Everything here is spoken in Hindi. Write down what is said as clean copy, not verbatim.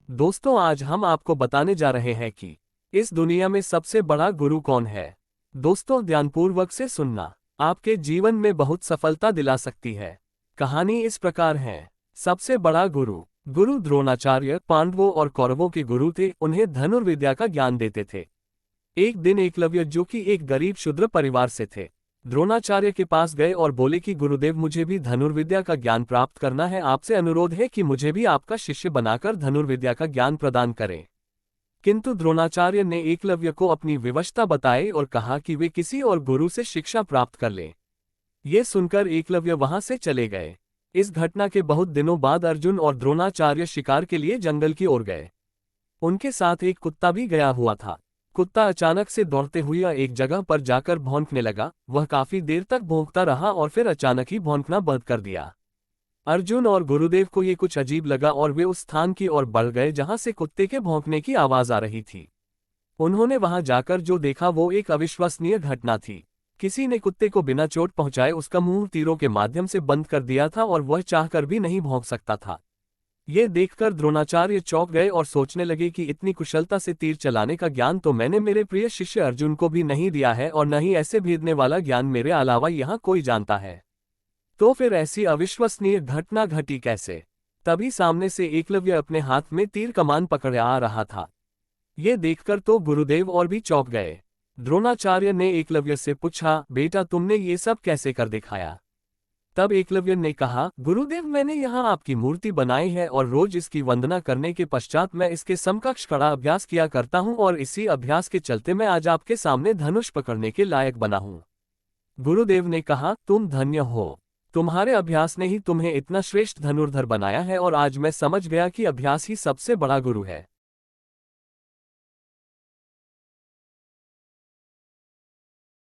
दोस्तों, आज हम आपको बताने जा रहे हैं कि इस दुनिया में सबसे बड़ा गुरु कौन है। दोस्तों, ध्यानपूर्वक से सुनना, आपके जीवन में बहुत सफलता दिला सकती है। कहानी इस प्रकार है। सबसे बड़ा गुरु गुरु द्रोणाचार्य पांडवों और कौरवों के गुरु थे। उन्हें धनुर्विद्या का ज्ञान देते थे। एक दिन एकलव्य, जो कि एक गरीब शूद्र परिवार से थे, द्रोणाचार्य के पास गए और बोले कि गुरुदेव, मुझे भी धनुर्विद्या का ज्ञान प्राप्त करना है। आपसे अनुरोध है कि मुझे भी आपका शिष्य बनाकर धनुर्विद्या का ज्ञान प्रदान करें। किंतु द्रोणाचार्य ने एकलव्य को अपनी विवशता बताई और कहा कि वे किसी और गुरु से शिक्षा प्राप्त कर लें। ये सुनकर एकलव्य वहां से चले गए। इस घटना के बहुत दिनों बाद अर्जुन और द्रोणाचार्य शिकार के लिए जंगल की ओर गए। उनके साथ एक कुत्ता भी गया हुआ था। कुत्ता अचानक से दौड़ते हुए एक जगह पर जाकर भौंकने लगा। वह काफी देर तक भौंकता रहा और फिर अचानक ही भौंकना बंद कर दिया। अर्जुन और गुरुदेव को ये कुछ अजीब लगा और वे उस स्थान की ओर बढ़ गए जहां से कुत्ते के भौंकने की आवाज आ रही थी। उन्होंने वहां जाकर जो देखा वो एक अविश्वसनीय घटना थी। किसी ने कुत्ते को बिना चोट पहुंचाए उसका मुंह तीरों के माध्यम से बंद कर दिया था और वह चाहकर भी नहीं भौंक सकता था। ये देखकर द्रोणाचार्य चौंक गए और सोचने लगे कि इतनी कुशलता से तीर चलाने का ज्ञान तो मैंने मेरे प्रिय शिष्य अर्जुन को भी नहीं दिया है, और न ही ऐसे भेदने वाला ज्ञान मेरे अलावा यहाँ कोई जानता है। तो फिर ऐसी अविश्वसनीय घटना घटी कैसे? तभी सामने से एकलव्य अपने हाथ में तीर कमान पकड़े आ रहा था। ये देखकर तो गुरुदेव और भी चौंक गए। द्रोणाचार्य ने एकलव्य से पूछा, बेटा, तुमने ये सब कैसे कर दिखाया? तब एकलव्य ने कहा, गुरुदेव, मैंने यहाँ आपकी मूर्ति बनाई है और रोज इसकी वंदना करने के पश्चात मैं इसके समकक्ष कड़ा अभ्यास किया करता हूँ, और इसी अभ्यास के चलते मैं आज आपके सामने धनुष पकड़ने के लायक बना हूँ। गुरुदेव ने कहा, तुम धन्य हो। तुम्हारे अभ्यास ने ही तुम्हें इतना श्रेष्ठ धनुर्धर बनाया है, और आज मैं समझ गया कि अभ्यास ही सबसे बड़ा गुरु है।